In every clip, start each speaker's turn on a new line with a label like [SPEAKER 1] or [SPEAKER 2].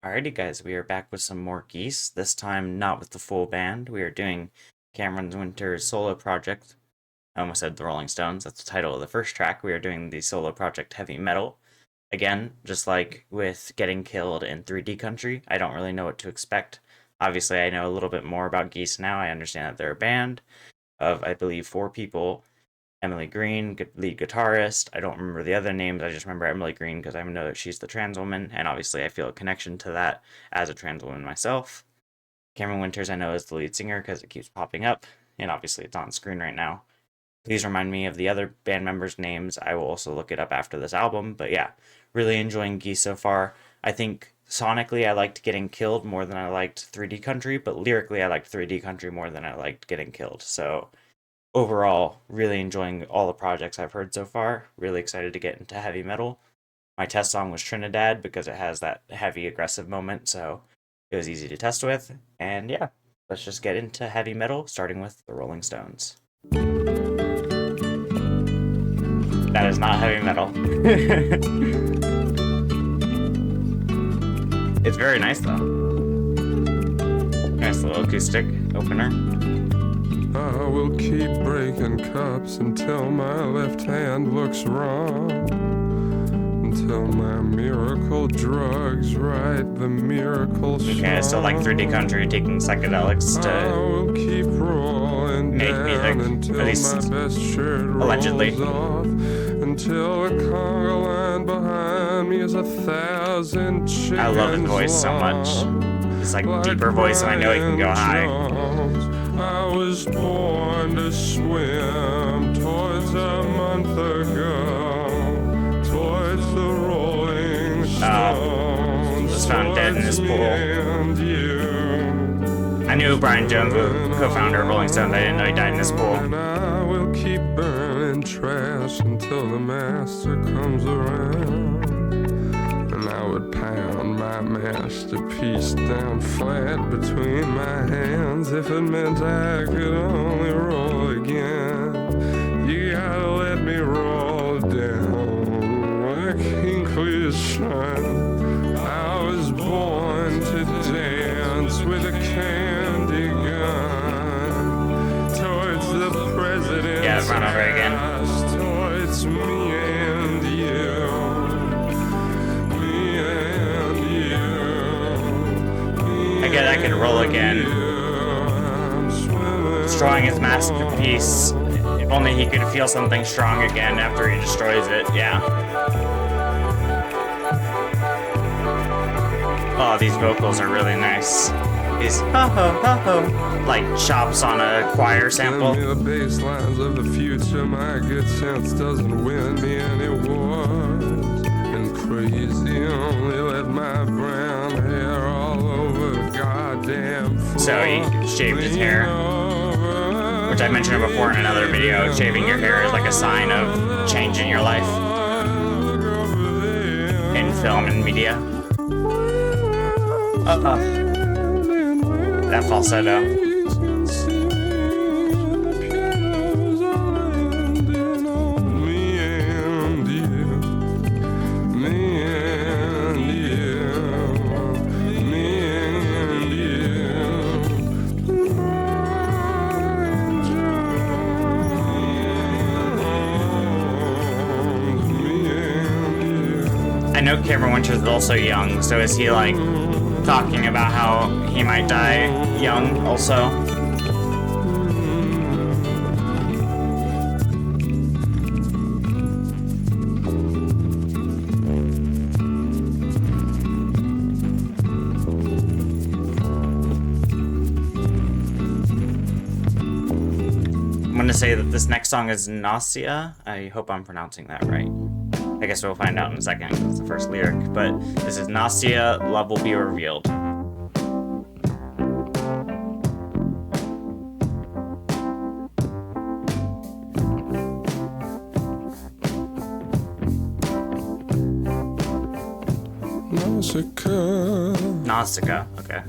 [SPEAKER 1] Alrighty, guys, we are back with some more Geese. This time, not with the full band. We are doing Cameron Winter's solo project. I almost said the Rolling Stones. That's the title of the first track. We are doing the solo project Heavy Metal. Again, just like with Getting Killed in 3D Country, I don't really know what to expect. Obviously, I know a little bit more about Geese now. I understand that they're a band of, I believe, 4 people. Emily Green, lead guitarist. I don't remember the other names. I just remember Emily Green because I know that she's the trans woman, and obviously I feel a connection to that as a trans woman myself. Cameron Winters I know is the lead singer because it keeps popping up, and obviously it's on screen right now. Please remind me of the other band members' names. I will also look it up after this album, but yeah, really enjoying Geese so far. I think sonically I liked Getting Killed more than I liked 3D Country, but lyrically I liked 3D Country more than I liked Getting Killed, so overall, really enjoying all the projects I've heard so far. Really excited to get into heavy metal. My test song was Trinidad because it has that heavy, aggressive moment, so it was easy to test with. And yeah, let's just get into heavy metal, starting with the Rolling Stones. That is not heavy metal. It's very nice, though. Nice little acoustic opener.
[SPEAKER 2] I will keep breaking cups until my left hand looks wrong, until my miracle drugs right the miracle song.
[SPEAKER 1] Okay, I still like 3D Country taking psychedelics to
[SPEAKER 2] keep rolling
[SPEAKER 1] make music, at least
[SPEAKER 2] my best shirt
[SPEAKER 1] allegedly.
[SPEAKER 2] Off, until the conga line behind me is 1,000 chickens.
[SPEAKER 1] I love his voice so much. It's like deeper voice, and I know he can go high.
[SPEAKER 2] I was born to swim towards a month ago, towards the Rolling Stones.
[SPEAKER 1] Was found dead in his pool. I knew Brian Jones, the co-founder of Rolling Stones. I didn't know he died in his pool.
[SPEAKER 2] And I will keep burning trash until the master comes around. And I would pound my masterpiece down flat between my hands if it meant I could only roll again. You gotta let me roll down like Hinkley's son. I was born to dance with a candy gun towards the president.
[SPEAKER 1] Yeah, run over again.
[SPEAKER 2] Towards me and you.
[SPEAKER 1] Again, I could roll again. Destroying his masterpiece. If only he could feel something strong again after he destroys it. Yeah. Oh, these vocals are really nice. These ho ho ho ho like chops on a choir sample.
[SPEAKER 2] The bass lines of the future, my good sense doesn't win me any wars. And crazy only let my brown hair all over the goddamn floor.
[SPEAKER 1] So he shaved his hair, which I mentioned before in another video. Shaving your hair is like a sign of change in your life in film and media. That falsetto. I know Cameron Winters is also young, so is he like talking about how he might die young also? I'm gonna say that this next song is Nausicaä. I hope I'm pronouncing that right. I guess we'll find out in a second because it's the first lyric, but this is Nausicaä, Love Will Be Revealed. Nausicaä, okay.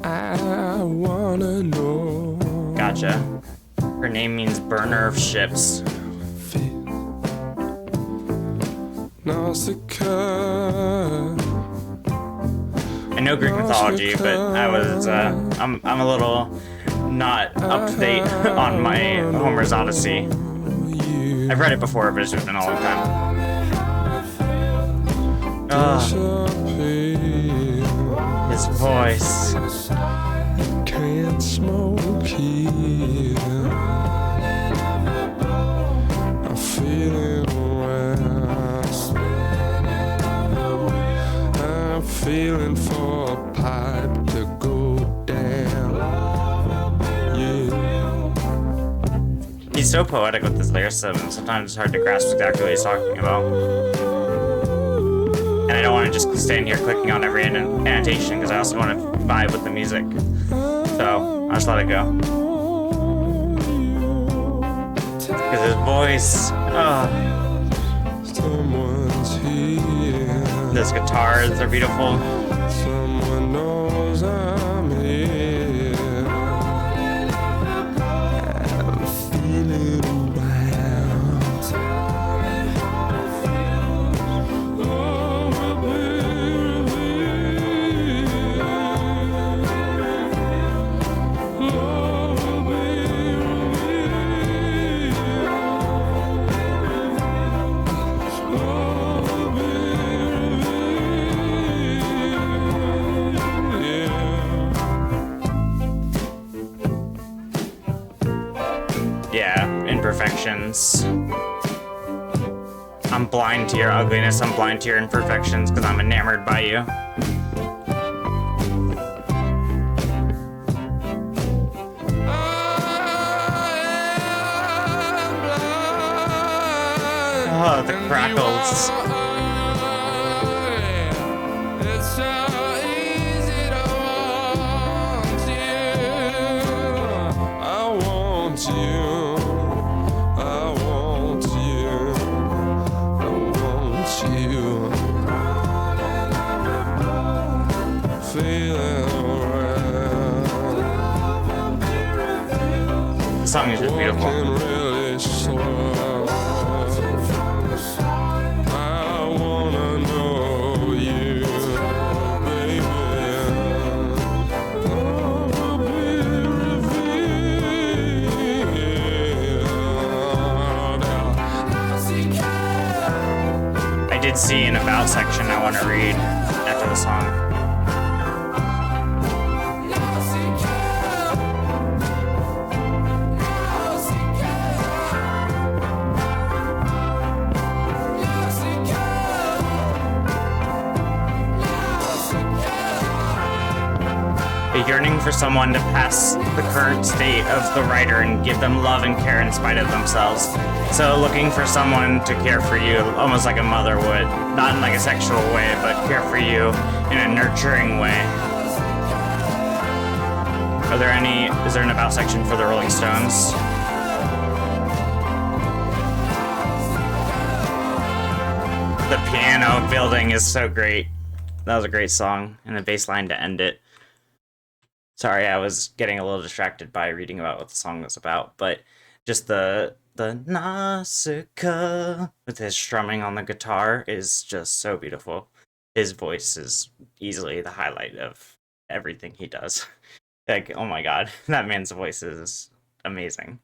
[SPEAKER 2] I wanna know.
[SPEAKER 1] Gotcha. Her name means burner of ships.
[SPEAKER 2] Nausicaä.
[SPEAKER 1] I know Greek mythology, but I'm a little not up to date on my Homer's Odyssey. I've read it before, but it's been a long time. His voice.
[SPEAKER 2] Can't smoke here. I feel it around. I'm feeling for a pipe to go down. Yeah.
[SPEAKER 1] He's so poetic with his lyricism, sometimes it's hard to grasp exactly what he's talking about. And I don't want to just stand here clicking on every annotation, because I also want to vibe with the music. So, I'll just let it go. Because his voice,
[SPEAKER 2] Someone's here.
[SPEAKER 1] those guitars are beautiful.
[SPEAKER 2] Someone knows I'm here. I'm feeling around. Oh, baby. Oh,
[SPEAKER 1] Yeah, imperfections. I'm blind to your ugliness, I'm blind to your imperfections, because I'm enamored by you. Oh, the crackles.
[SPEAKER 2] It's so easy to want you. I want you. I want you. I want you. Feeling around.
[SPEAKER 1] The song is just beautiful.
[SPEAKER 2] Walking really slow. I wanna know you, baby. Oh,
[SPEAKER 1] I did see an about section I want to read after the song. A yearning for someone to pass the current state of the writer and give them love and care in spite of themselves. So looking for someone to care for you, almost like a mother would. Not in like a sexual way, but care for you in a nurturing way. Is there an about section for the Rolling Stones? The piano building is so great. That was a great song, and the bass line to end it. Sorry, I was getting a little distracted by reading about what the song was about, but just the Nausicaä with his strumming on the guitar is just so beautiful. His voice is easily the highlight of everything he does. Like, oh my god, that man's voice is amazing.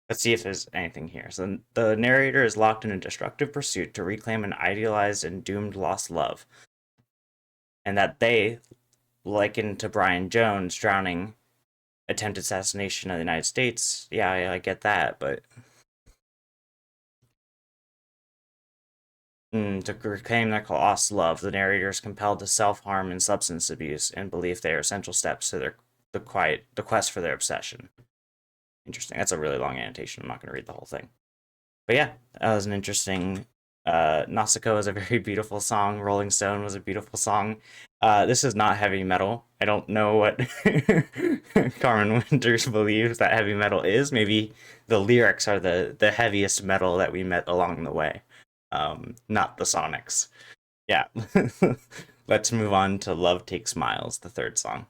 [SPEAKER 1] Let's see if there's anything here. So the narrator is locked in a destructive pursuit to reclaim an idealized and doomed lost love. And that they, likened to Brian Jones drowning attempted assassination of the United States. Yeah, I get that, but to reclaim their lost love, the narrator is compelled to self-harm and substance abuse and believe they are essential steps to the quest for their obsession. Interesting. That's a really long annotation. I'm not going to read the whole thing. But yeah, that was an interesting... Nausicaä was a very beautiful song. Rolling Stone was a beautiful song. This is not heavy metal. I don't know what Carmen Winters believes that heavy metal is. Maybe the lyrics are the heaviest metal that we met along the way. Not the sonics. Yeah. Let's move on to Love Takes Miles, the third song.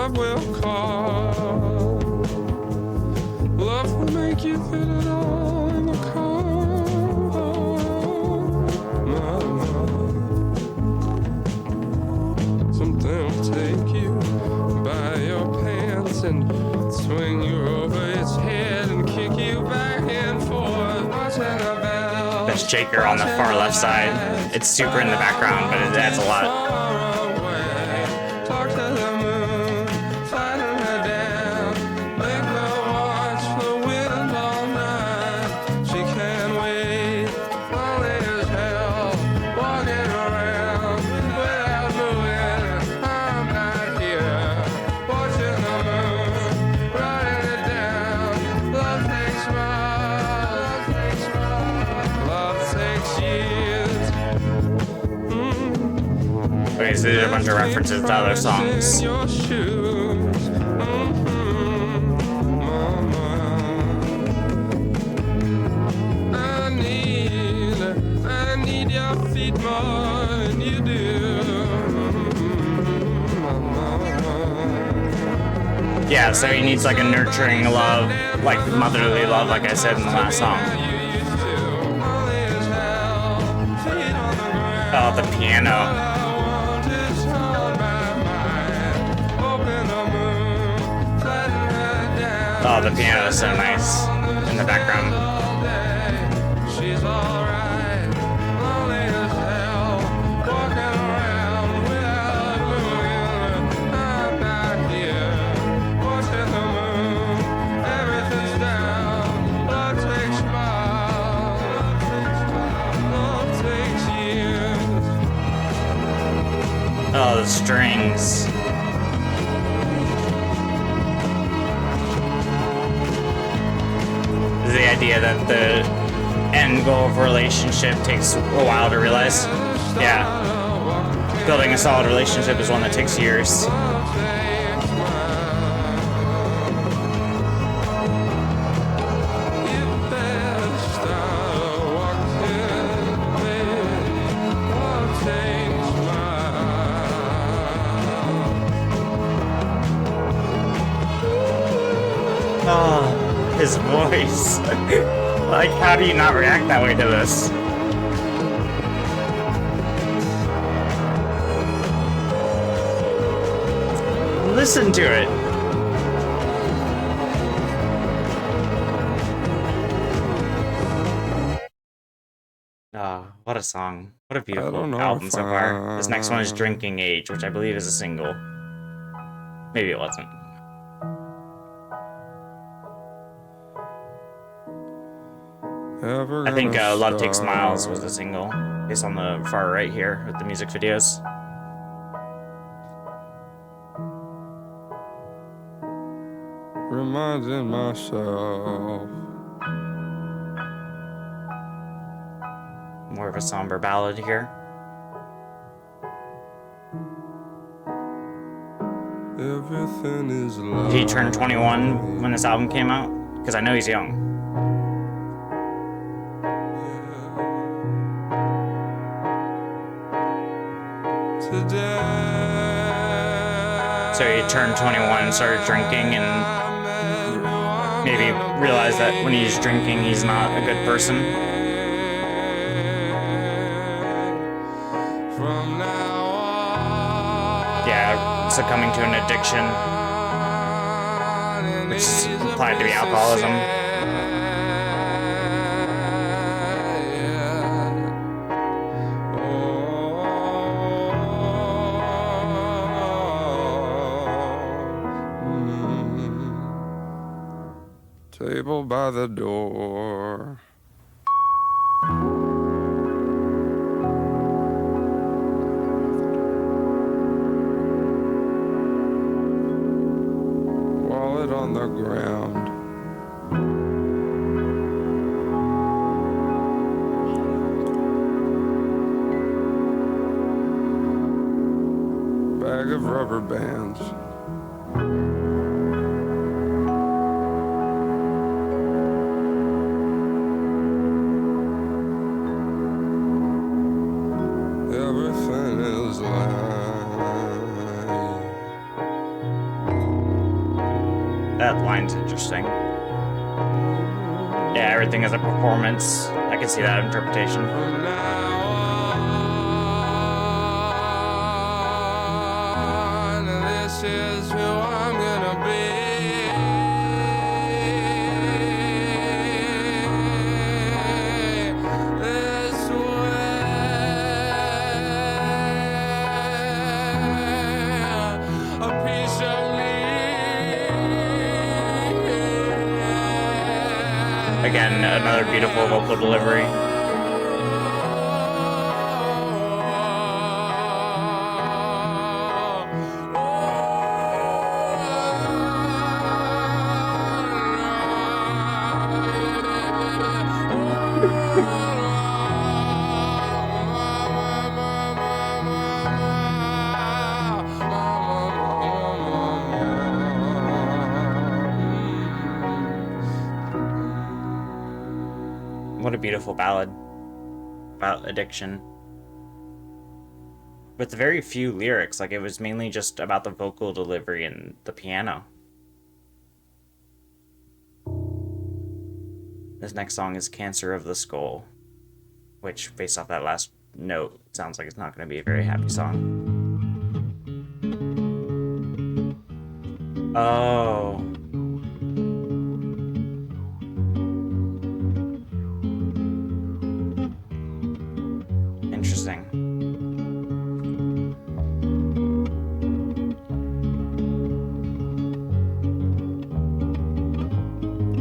[SPEAKER 2] love will call. Love will make you fit it all in the car. Something will take you by your pants and swing you over its head and kick you back and forth.
[SPEAKER 1] There's Jaker on the far left side. It's super in the background, but it adds a lot. Okay, so there's a bunch of references to other songs.
[SPEAKER 2] I need your feet more than you do.
[SPEAKER 1] Yeah, so he needs like a nurturing love, like motherly love, like I said in the last song. Oh, the piano. Oh, the piano is so nice in the background.
[SPEAKER 2] She's alright, lonely as hell, walking around without moving. I'm not here, watching the moon, everything's down. Love takes miles, love takes years.
[SPEAKER 1] Oh, the strings. The idea that the end goal of a relationship takes a while to realize. Yeah. Building a solid relationship is one that takes years. Oh, his voice. Like, how do you not react that way to this? Listen to it. Ah, what a song. What a beautiful album so far. This next one is Drinking Age, which I believe is a single. Maybe it wasn't. I think Love Takes Miles was a single. It's on the far right here with the music videos.
[SPEAKER 2] Reminding myself.
[SPEAKER 1] More of a somber ballad here.
[SPEAKER 2] Everything is love.
[SPEAKER 1] Did he turn 21 when this album came out? Because I know he's young. So he turned 21 and started drinking and maybe realized that when he's drinking he's not a good person. Yeah, succumbing to an addiction, which is implied to be alcoholism.
[SPEAKER 2] Table by the door. Wallet on the ground. Bag of rubber bands. Everything is light.
[SPEAKER 1] That line's interesting. Yeah, everything is a performance. I can see that interpretation.
[SPEAKER 2] From now on, this is who I'm gonna be. This way, a piece of me.
[SPEAKER 1] Again, another beautiful vocal delivery. What a beautiful ballad about addiction. With very few lyrics, like it was mainly just about the vocal delivery and the piano. This next song is Cancer of the Skull, which, based off that last note, sounds like it's not going to be a very happy song. Oh. Interesting.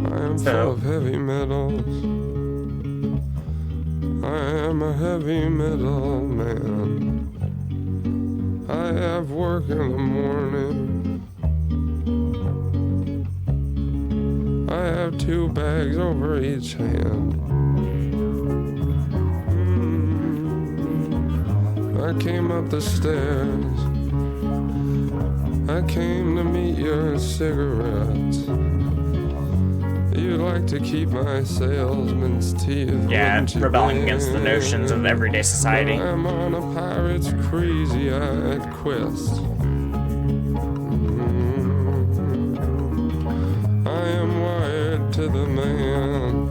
[SPEAKER 2] I am full of heavy metals. I am a heavy metal man. I have work in the morning. I have 2 bags over each hand. I came up the stairs. I came to meet your cigarettes. You'd like to keep my salesman's teeth.
[SPEAKER 1] Yeah, rebelling against the notions of everyday society.
[SPEAKER 2] I'm on a pirate's crazy-eyed quest. I am wired to the man.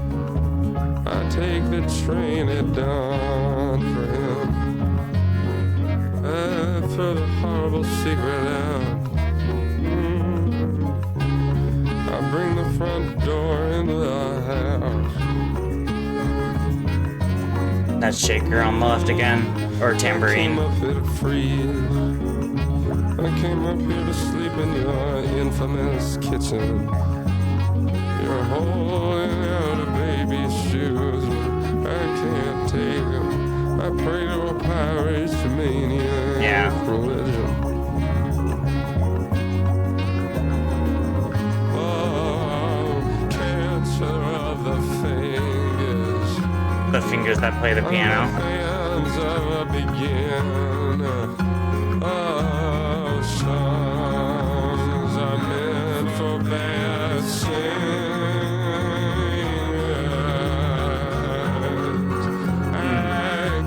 [SPEAKER 2] I take the train at dawn for him. For the horrible secret out. I bring the front door into the house.
[SPEAKER 1] That shaker on the left again, or tambourine.
[SPEAKER 2] I came up here to freeze. I came up here to sleep in your infamous kitchen. You're holding out a baby's shoes. I can't take them. I pray to a pirate's maniac religion. Oh, cancer of the fingers.
[SPEAKER 1] The fingers that play the piano.
[SPEAKER 2] Hands of a beginner. Oh, songs are meant for bad singers. I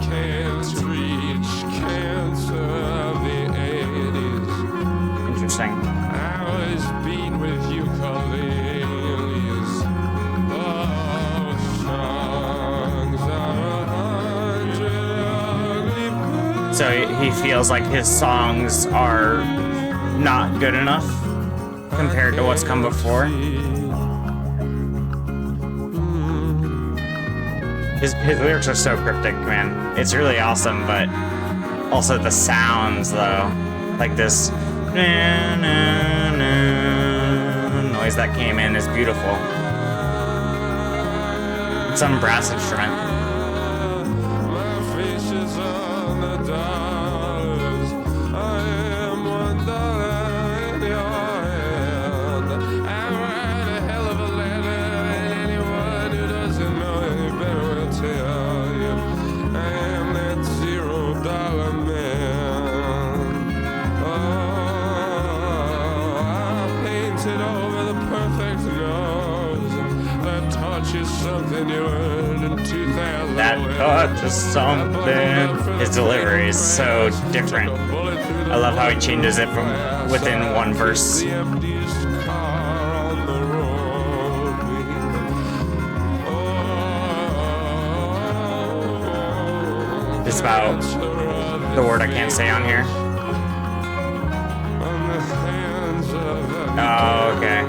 [SPEAKER 2] can't reach cancer of the 80s.
[SPEAKER 1] Interesting.
[SPEAKER 2] I was beat with ukuleles. Oh, songs are 100 ugly.
[SPEAKER 1] So he feels like his songs are not good enough compared to what's come before. His lyrics are so cryptic, man. It's really awesome, but also the sounds, though. Like this noise that came in is beautiful. Some brass instrument.
[SPEAKER 2] My face is on the dollars. I am $1 in your hand. I write a hell of a letter, and anyone who doesn't know any better will tell you. I am that $0 man. Oh, I painted over the perfect nose. That touch is something you earned in 2000.
[SPEAKER 1] That touch is something. His delivery is so different. I love how he changes it from within one verse.
[SPEAKER 2] The emptiest car on the
[SPEAKER 1] It's about the word I can't say on here. Oh, okay.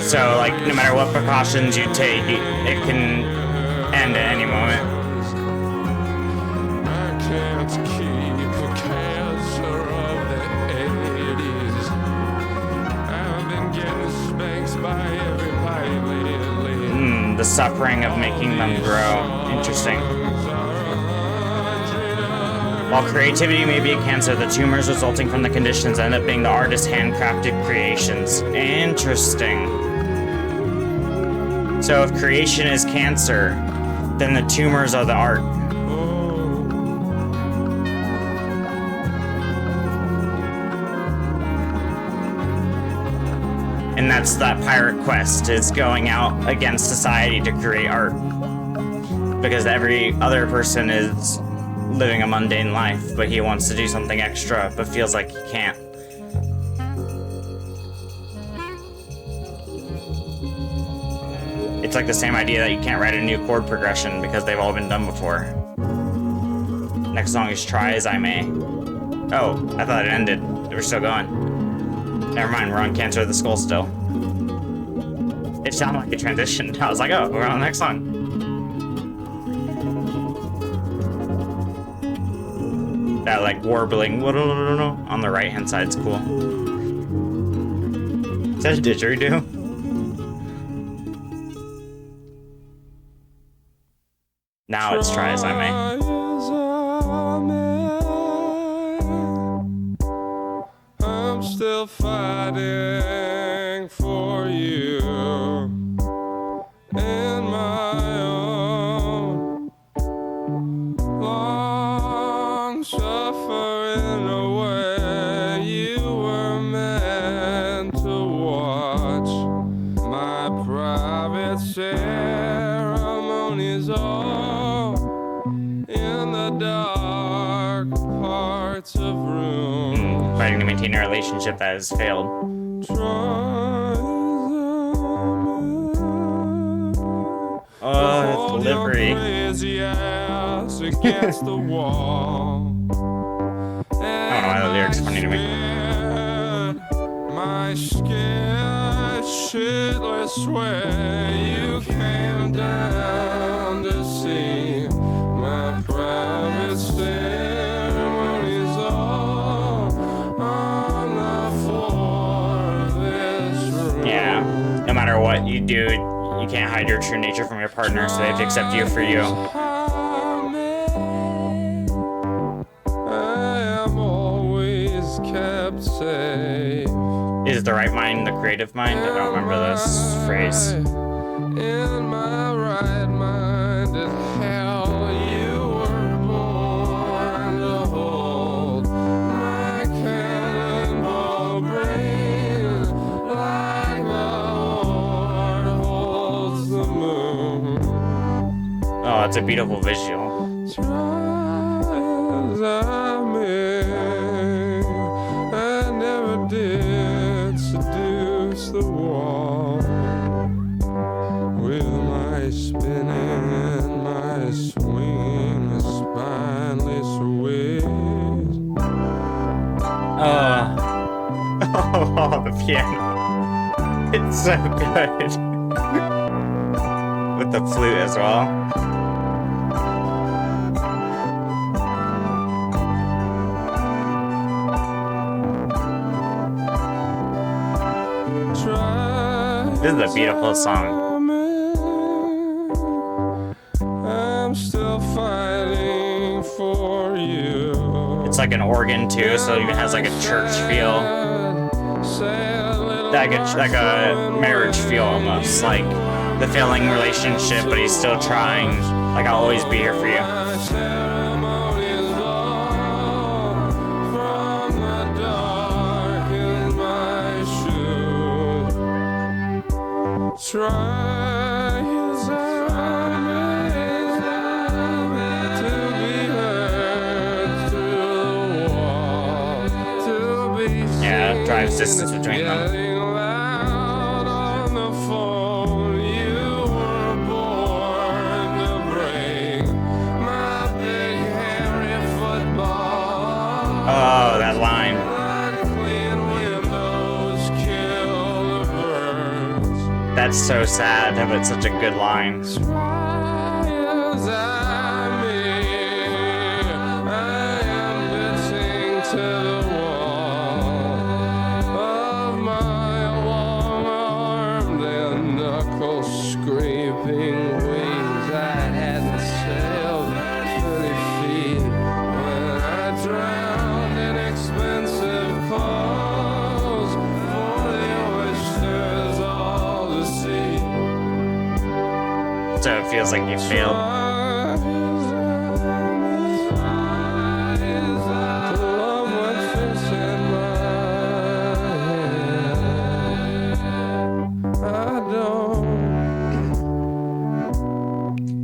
[SPEAKER 1] So, like, no matter what precautions you take, it can end at any moment.
[SPEAKER 2] I can't keep a cancer of the 80s. I've been getting spanked by everybody lately.
[SPEAKER 1] The suffering of making them grow. Interesting. While creativity may be a cancer, the tumors resulting from the conditions end up being the artist's handcrafted creations. Interesting. So if creation is cancer, then the tumors are the art. And that's that pirate quest, is going out against society to create art. Because every other person is living a mundane life, but he wants to do something extra, but feels like he can't. It's like the same idea that you can't write a new chord progression because they've all been done before. Next song is Try As I May. Oh, I thought it ended. We're still going. Never mind, we're on Cancer of the Skull still. It sounded like a transition. I was like, oh, we're on the next song. That like warbling on the right hand side is cool. Is that a didgeridoo? Now it's Try As I May.
[SPEAKER 2] I'm still fighting for you in my own long suffering away. You were meant to watch my private ceremonies all in the dark parts of room.
[SPEAKER 1] Fighting to maintain a relationship that has failed. Oh, delivery.
[SPEAKER 2] Against the wall.
[SPEAKER 1] I don't know why the lyrics are funny to me.
[SPEAKER 2] My scared shitless way you came down to see my private ceremonies all on the floor of this room.
[SPEAKER 1] Yeah, no matter what you do, you can't hide your true nature from your partner, so they have to accept you for you.
[SPEAKER 2] Kept safe.
[SPEAKER 1] Is the right mind the creative mind? I don't remember this phrase.
[SPEAKER 2] In my right mind as hell, you were born to hold my cannonball brain like the Lord holds the moon.
[SPEAKER 1] Oh, it's a beautiful visual.
[SPEAKER 2] Try as I may, I never did seduce the wall with my spinning and my swing, spineless ways.
[SPEAKER 1] Oh, the piano. It's so good. With the flute as well. This is a beautiful song.
[SPEAKER 2] I'm still fighting for you.
[SPEAKER 1] It's like an organ too, so it even has like a church feel. Like a marriage feel almost. Like the failing relationship, but he's still trying. Like, I'll always be here for you.
[SPEAKER 2] Try as I may to be heard through the wall, to be
[SPEAKER 1] Yeah, it drives distance between them.
[SPEAKER 2] getting loud on the phone. You
[SPEAKER 1] That's so sad, but it's such a good line.
[SPEAKER 2] Try as I may, I am bitching to the wall of my long-armed and knuckle-scraping wings. I hadn't sailed 30 feet when I drowned in expensive clothes for the oysters all to see.
[SPEAKER 1] So it feels like you failed.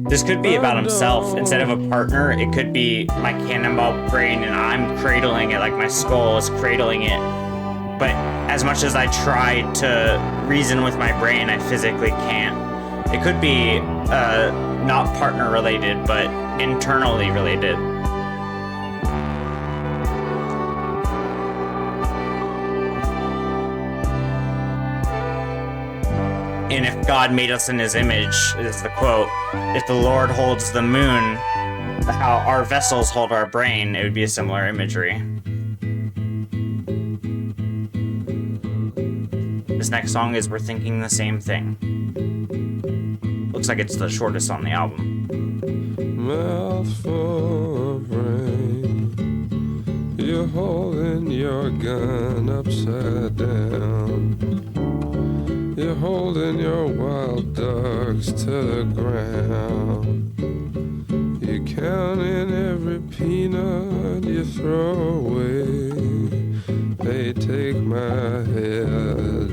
[SPEAKER 1] This could be about himself instead of a partner. It could be my cannonball brain and I'm cradling it, like my skull is cradling it. But as much as I try to reason with my brain, I physically can't. It could be not partner related, but internally related. And if God made us in his image, is the quote, if the Lord holds the moon, how our vessels hold our brain, it would be a similar imagery. This next song is We're Thinking the Same Thing. Looks like it's the shortest on the album.
[SPEAKER 2] Mouthful of rain, you're holding your gun upside down. You're holding your wild dogs to the ground. You're counting every peanut you throw away. Hey, take my head,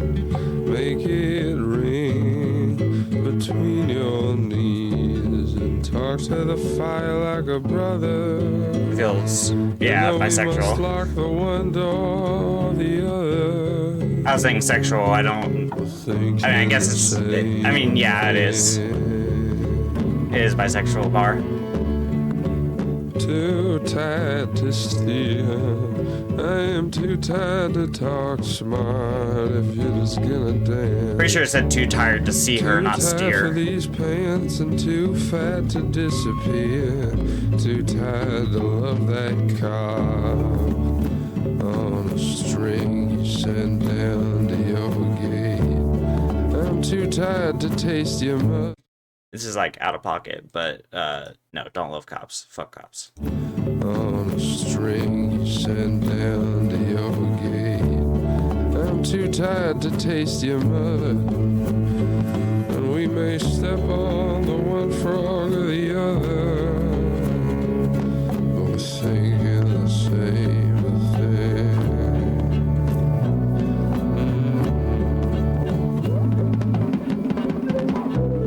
[SPEAKER 2] make it ring between your knees and talk to the fire like a brother.
[SPEAKER 1] Feels, yeah, bisexual.
[SPEAKER 2] Lock the one door, the other.
[SPEAKER 1] I was saying sexual, I guess it's, yeah, it is. It is bisexual bar.
[SPEAKER 2] Too tired to steer. I am too tired to talk smart if you're just gonna dance.
[SPEAKER 1] Pretty sure it said too tired to see her, not steer.
[SPEAKER 2] Too tired for these pants and too fat to disappear. Too tired to love that car on a string you send down to your gate. I'm too tired to taste your mouth.
[SPEAKER 1] This is like out of pocket, but no, don't love cops. Fuck cops.
[SPEAKER 2] On a string you send down to your gate. I'm too tired to taste your mother. And we may step on the one frog or the other. But we're thinking the same thing.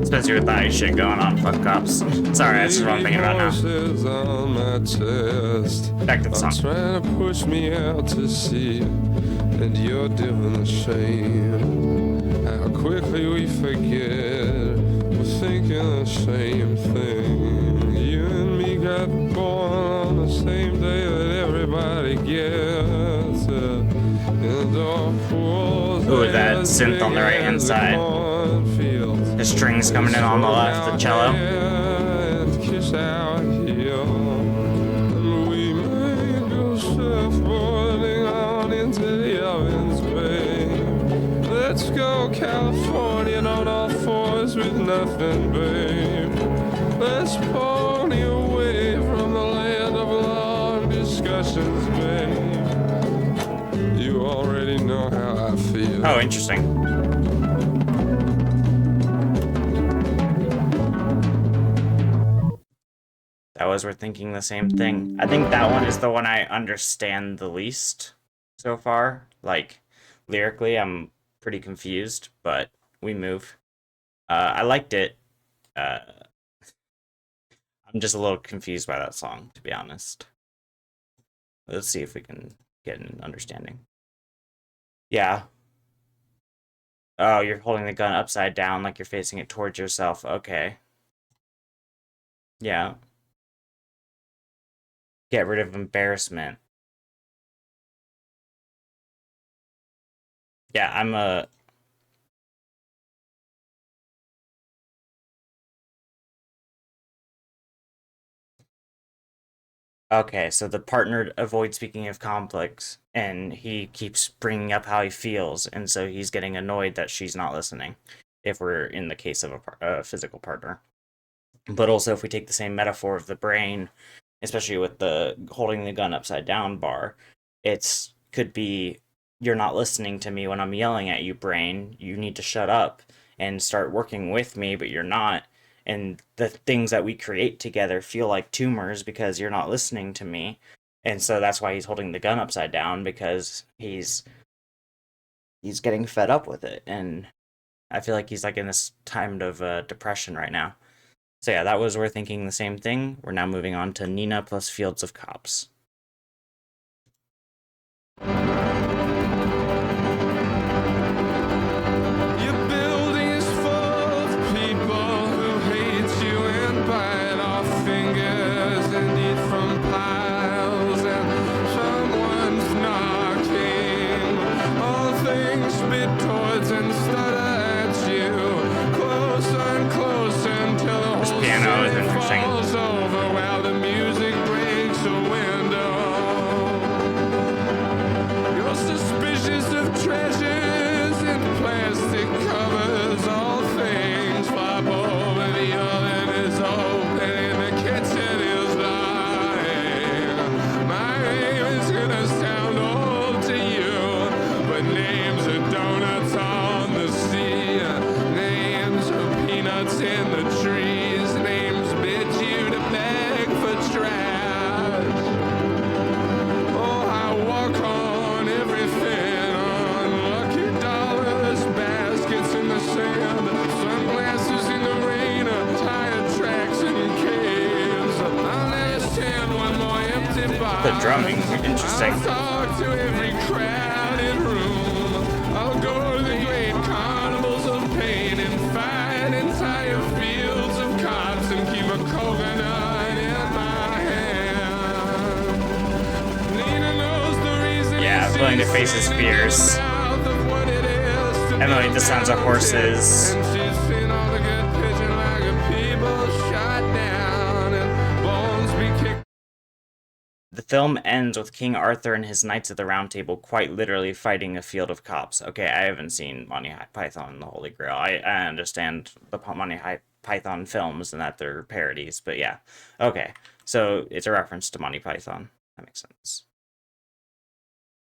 [SPEAKER 1] Especially with that shit going on. Fuck cops. Sorry, that's what I'm thinking about now.
[SPEAKER 2] On my chest.
[SPEAKER 1] Back to the song.
[SPEAKER 2] Trying to push me out to sea, and you're doing the same. How quickly we forget we're thinking the same thing. You and me got born on the same day that everybody gets.
[SPEAKER 1] Ooh, that synth on the right hand side. The strings coming in on the left, the cello.
[SPEAKER 2] Kiss out here. We may go surfboarding on into the ovens, babe. Let's go California on all fours with nothing, babe. Let's pony away from the land of long discussions, babe. You already know how I feel.
[SPEAKER 1] Oh, interesting. That was We're Thinking the Same Thing. I think that one is the one I understand the least so far. Like, lyrically, I'm pretty confused, but we move. I liked it. I'm just a little confused by that song, to be honest. Let's see if we can get an understanding. Yeah. Oh, you're holding the gun upside down like you're facing it towards yourself. Okay. Yeah. Get rid of embarrassment. Yeah, Okay, so the partner avoids speaking of conflicts, and he keeps bringing up how he feels, and so he's getting annoyed that she's not listening, if we're in the case of a physical partner. But also, if we take the same metaphor of the brain, especially with the holding the gun upside down bar, it's could be you're not listening to me when I'm yelling at you, brain. You need to shut up and start working with me, but you're not. And the things that we create together feel like tumors because you're not listening to me. And so that's why he's holding the gun upside down, because he's getting fed up with it. And I feel like he's like in this time of depression right now. So yeah, that was we're thinking the same thing. We're now moving on to Nina plus Fields of Cops.
[SPEAKER 2] Your building is full of people who hate you and bite off fingers and eat from piles, and someone's knocking. All things spit towards and stutter at you, closer and closer until the
[SPEAKER 1] This
[SPEAKER 2] whole
[SPEAKER 1] piano is
[SPEAKER 2] city
[SPEAKER 1] interesting.
[SPEAKER 2] falls over while the music breaks a window. You're suspicious of treasures in plastic covers. All things flop over, the oven is open and the kitchen is lying. My name is gonna sound old to you, but names are donuts on the sea. Names are peanuts in the trees. Names bid you to beg for trash. Oh, I walk on everything, on lucky dollars, baskets in the sand, sunglasses in the rain, tire tracks in caves. I'll never stand one more empty bar.
[SPEAKER 1] The drumming, interesting.
[SPEAKER 2] I'll talk to every crowded room. I'll go to the great carnivals of pain and fight entire fields of cops and keep a coconut in my hand. Nina knows the reason.
[SPEAKER 1] Yeah, willing to face his fears. Emily, the sounds of horses.
[SPEAKER 2] And she's seen all the good pigeon like a people shot down and bones be kicked.
[SPEAKER 1] The film ends with King Arthur and his Knights of the Round Table quite literally fighting a field of cops. Okay, I haven't seen Monty Python and the Holy Grail. I understand the Monty Python films and that they're parodies, but yeah. Okay, so it's a reference to Monty Python. That makes sense.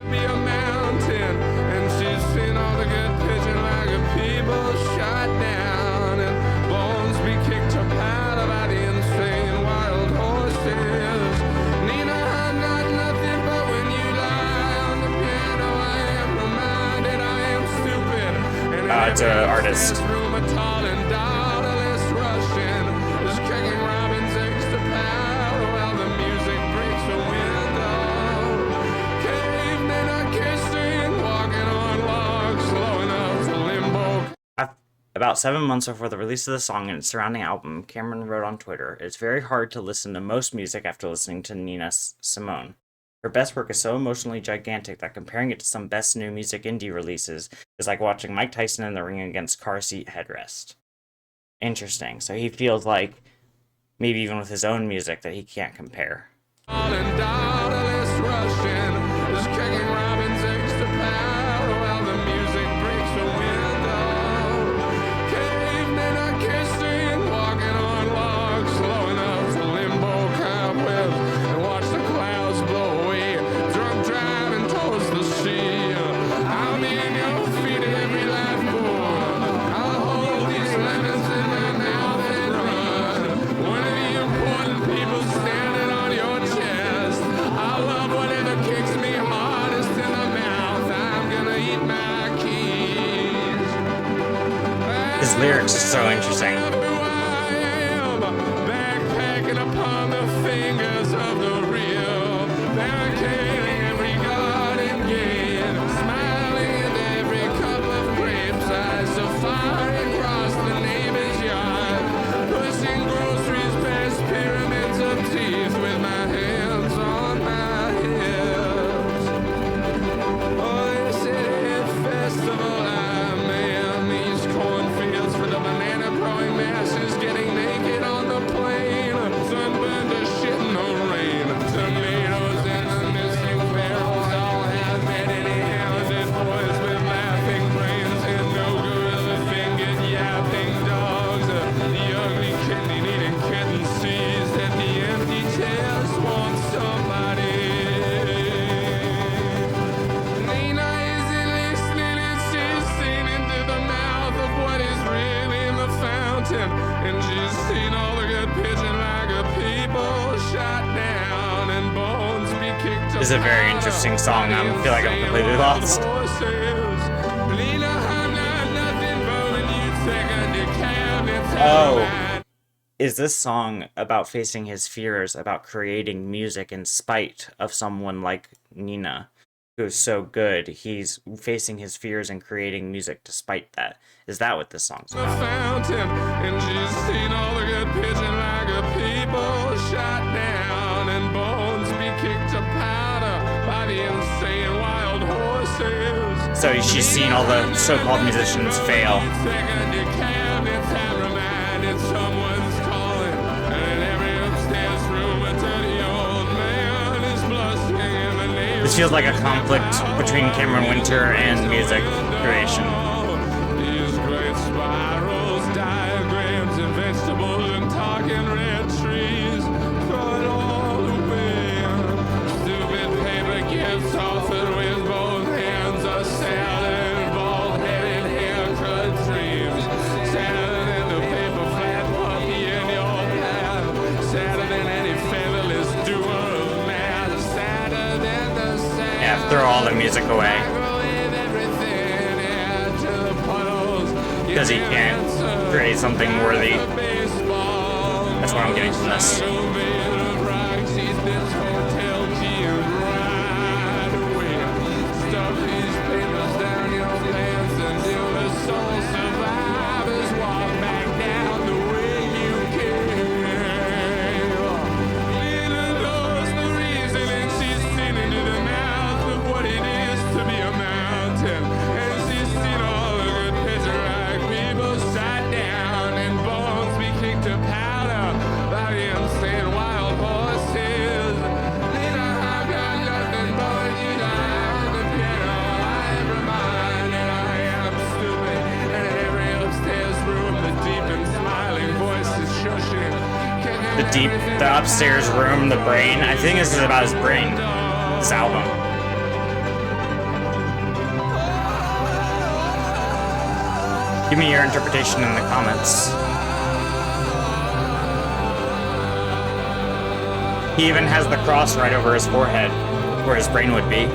[SPEAKER 2] Be a mountain, and she's seen all the good pigeon like a people shot down and bones be kicked to powder by the insane wild horses. Nina, I'm not nothing, but when you lie on the piano, I am reminded I am stupid. And
[SPEAKER 1] It's an artist.
[SPEAKER 2] room a tall and daughterless Russian is kicking robin's eggs to powder while the music breaks a window. Cavemen are kissing, walking on logs, slow enough to limbo.
[SPEAKER 1] About 7 months before the release of the song and its surrounding album, Cameron wrote on Twitter, "It's very hard to listen to most music after listening to Nina Simone. Her best work is so emotionally gigantic that comparing it to some best new music indie releases is like watching Mike Tyson in the ring against Car Seat Headrest." Interesting. So he feels like, maybe even with his own music, that he can't compare.
[SPEAKER 2] Tall and daughterless Russian is kicking robin's eggs to powder while the music breaks a window. Cavemen are kissing, walking on logs, slow enough to limbo cobwebs and watch the clouds blow away. Drunk driving towards the sea. I'll be in your feet at every lifeboat. I'll hold these lemons in my mouth and run. One of the important people standing on your chest. I love whatever kicks me hardest in the mouth. I'm gonna eat my keys.
[SPEAKER 1] His lyrics are so interesting.
[SPEAKER 2] Backpacking upon the fingers of the real, barricading every garden gate, smiling at every cup of grapes. I safari across the neighbor's yard, pushing groceries past pyramids of teeth with my hands on my hips. Oh, this city festival, I'm in these cornfields for the banana growing man.
[SPEAKER 1] It's a very interesting song. I feel like I'm completely lost. Oh, is this song about facing his fears, about creating music in spite of someone like Nina, who's so good? He's facing his fears and creating music despite that. Is that what this song's about?
[SPEAKER 2] Fountain, and she's seen all the good pigeon like a people shot down and bones be kicked to powder by the insane wild horses.
[SPEAKER 1] So she's seen all the so-called musicians fail.
[SPEAKER 2] Someone's calling, and in every upstairs room a dirty old man is blushing in the name.
[SPEAKER 1] This feels like a conflict between Cameron Winter and music creation.
[SPEAKER 2] These great spirals, diagrams, and vegetables, and talking red trees, throw it all away. Stupid paper gifts offered with both hands, a salad, bald-headed haircut dreams. Sadder than the paper flat puppy in your path. Sadder than any featherless doer of math. Sadder than the sad.
[SPEAKER 1] Yeah, throw all the music away. Because he can't create something worthy. That's what I'm getting from this. The upstairs room, the brain. I think this is about his brain. This album. Give me your interpretation in the comments. He even has the cross right over his forehead, where his brain would be.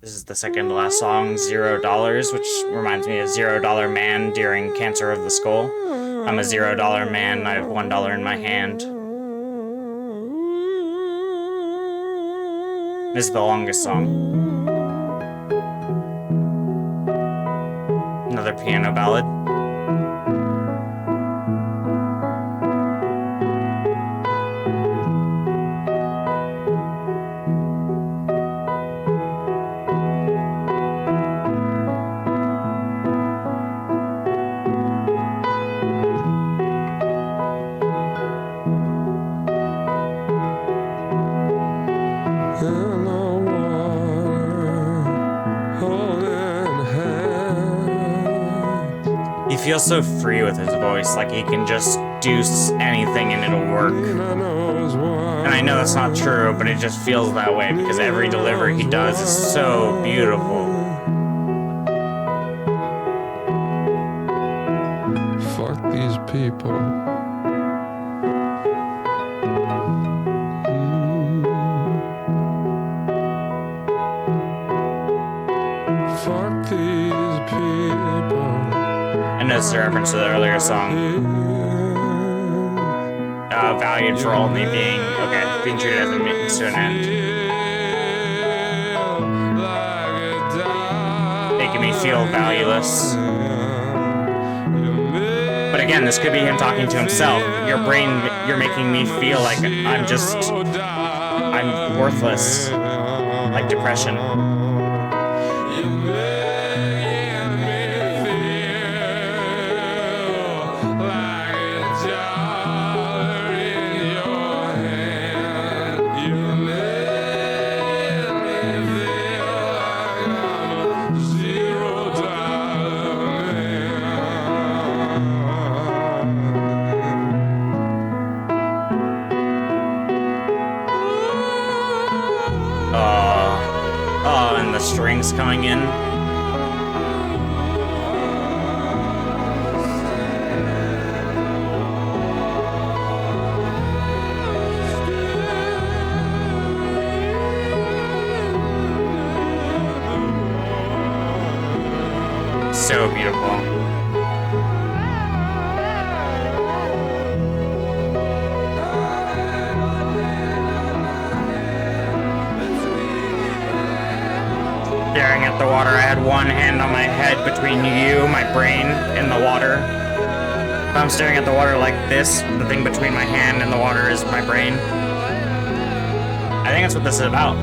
[SPEAKER 1] This is the second to last song, $0, which reminds me of $0 Man during Cancer of the Skull. I'm a $0 man, I have $1 in my hand. This is the longest song. Another piano ballad. He feels so free with his voice, like he can just do anything and it'll work. And I know that's not true, but it just feels that way because every delivery he does is so beautiful.
[SPEAKER 2] Fuck these people. Fuck these people.
[SPEAKER 1] I know this is a reference to the earlier song. Valued for only being treated as a means to an end. Making me feel valueless. But again, this could be him talking to himself. Your brain, you're making me feel like I'm worthless. Like depression. And the strings coming in. So beautiful. Staring at the water, I had one hand on my head between you, my brain, and the water. If I'm staring at the water like this, the thing between my hand and the water is my brain. I think that's what this is about.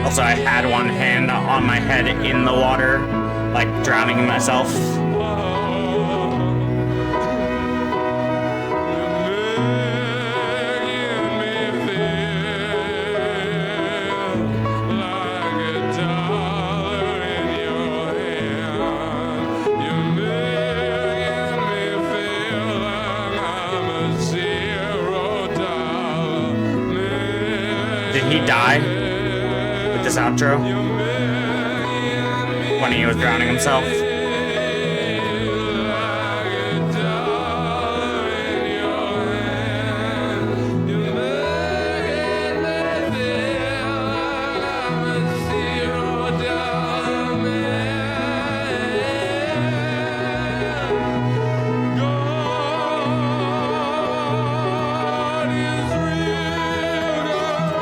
[SPEAKER 1] Also, I had one hand on my head in the water, like drowning myself. Did he die with this outro? When he was drowning himself?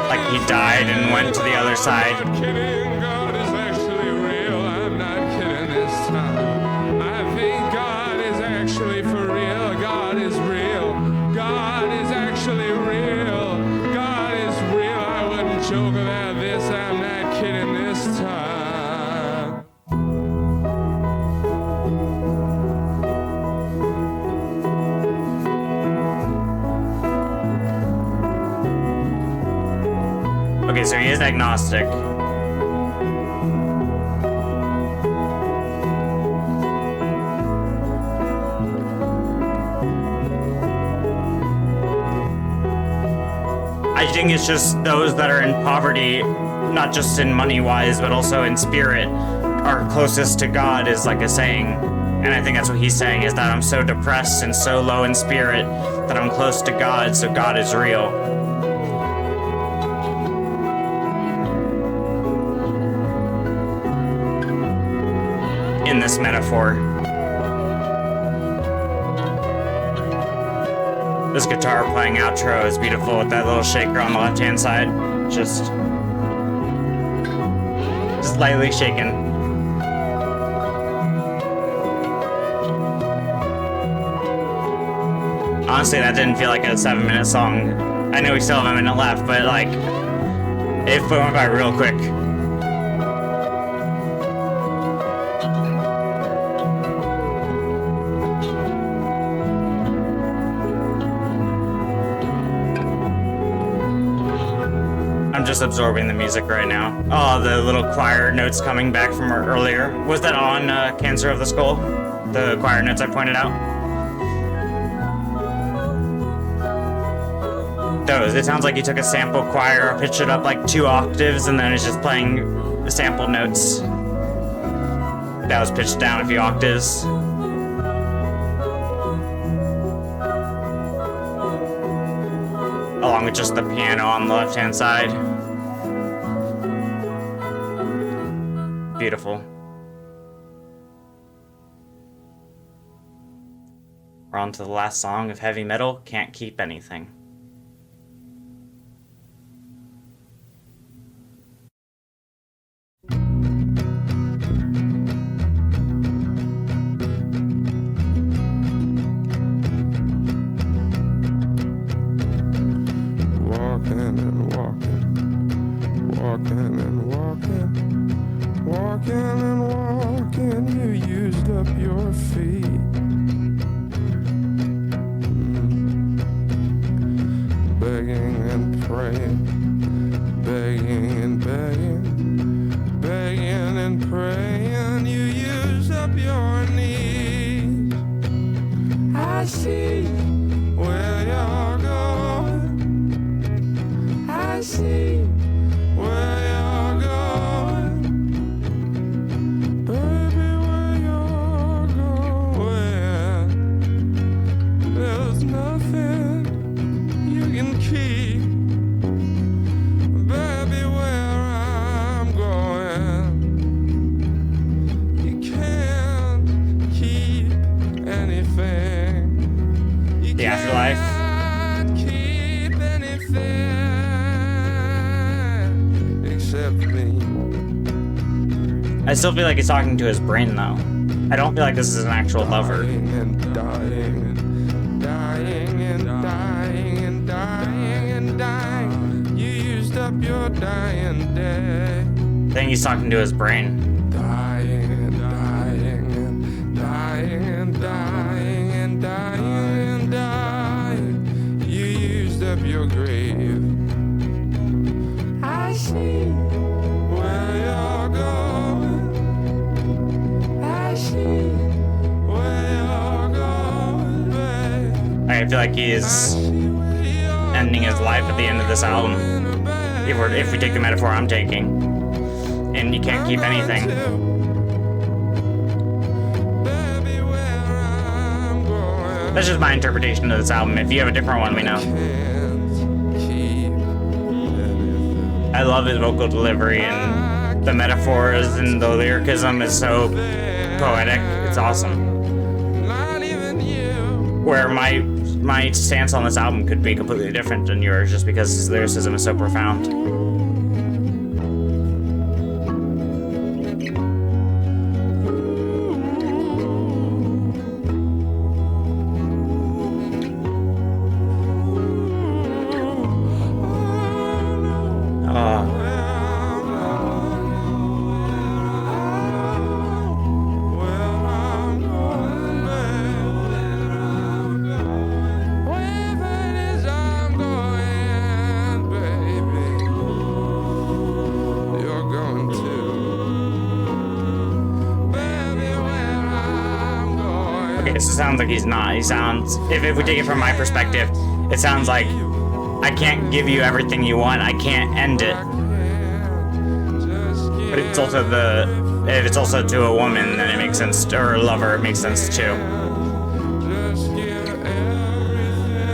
[SPEAKER 1] Like he died and went to the other side.
[SPEAKER 2] I'm not kidding, God is actually real. I'm not kidding this time. I think God is actually for real. God is real. God is actually real. God is real. I wouldn't joke about this. I'm not kidding this time.
[SPEAKER 1] Okay, so he is agnostic. I think it's just those that are in poverty, not just in money-wise, but also in spirit, are closest to God, is like a saying. And I think that's what he's saying, is that I'm so depressed and so low in spirit that I'm close to God, so God is real. In this metaphor. This guitar playing outro is beautiful with that little shaker on the left-hand side. Just lightly shaken. Honestly, that didn't feel like a 7-minute song. I know we still have a minute left, but like, it went by real quick. I'm just absorbing the music right now. Oh, the little choir notes coming back from earlier. Was that on Cancer of the Skull? The choir notes I pointed out? Those. It sounds like you took a sample choir, pitched it up like 2 octaves, and then it's just playing the sample notes. That was pitched down a few octaves. Along with just the piano on the left-hand side. Beautiful. We're on to the last song of heavy metal, Can't Keep Anything.
[SPEAKER 2] anything.
[SPEAKER 1] The Afterlife.
[SPEAKER 2] Can't keep anything except me.
[SPEAKER 1] I still feel like he's talking to his brain, though. I don't feel like this is an actual lover.
[SPEAKER 2] Dying and dying and dying and dying and dying and dying. You used up your dying day.
[SPEAKER 1] I think he's talking to his brain.
[SPEAKER 2] Dying and dying and dying and dying and dying and dying. You used up your grave. I see where you're going. I see where you're going, babe.
[SPEAKER 1] I feel like he is ending his life at the end of this album. If we take the metaphor I'm taking. And you can't keep anything. That's just my interpretation of this album. If you have a different one, let me know. I love his vocal delivery and the metaphors and the lyricism is so poetic. It's awesome. Where my stance on this album could be completely different than yours just because his lyricism is so profound. It sounds like he's not. He sounds, if we take it from my perspective, it sounds like I can't give you everything you want. I can't end it. But it's also if it's also to a woman, then it makes sense, or a lover, it makes sense too.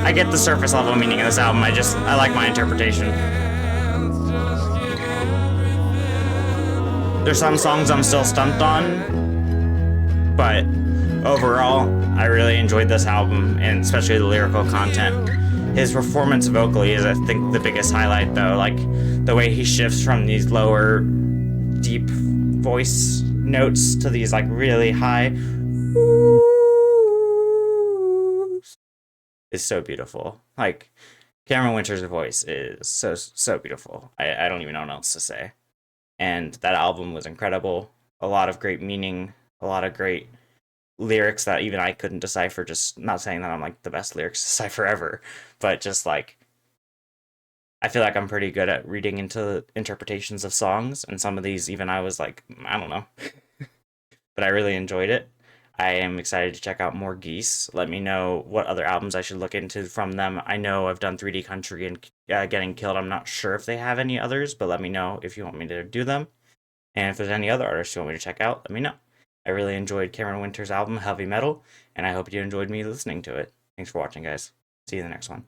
[SPEAKER 1] I get the surface level meaning of this album. I like my interpretation. There's some songs I'm still stumped on, but overall, I really enjoyed this album, and especially the lyrical content. His performance vocally is, I think, the biggest highlight, though. Like, the way he shifts from these lower, deep voice notes to these, like, really high is so beautiful. Like, Cameron Winter's voice is so beautiful. I don't even know what else to say. And that album was incredible. A lot of great meaning, a lot of great lyrics that even I couldn't decipher. Just not saying that I'm like the best lyrics to decipher ever, but just like I feel like I'm pretty good at reading into interpretations of songs, and some of these even I was like, I don't know. But I really enjoyed it. I am excited to check out more Geese. Let me know what other albums I should look into from them. I know I've done 3D Country and Getting Killed. I'm not sure if they have any others, but let me know if you want me to do them. And if there's any other artists you want me to check out, let me know. I really enjoyed Cameron Winter's album, Heavy Metal, and I hope you enjoyed me listening to it. Thanks for watching, guys. See you in the next one.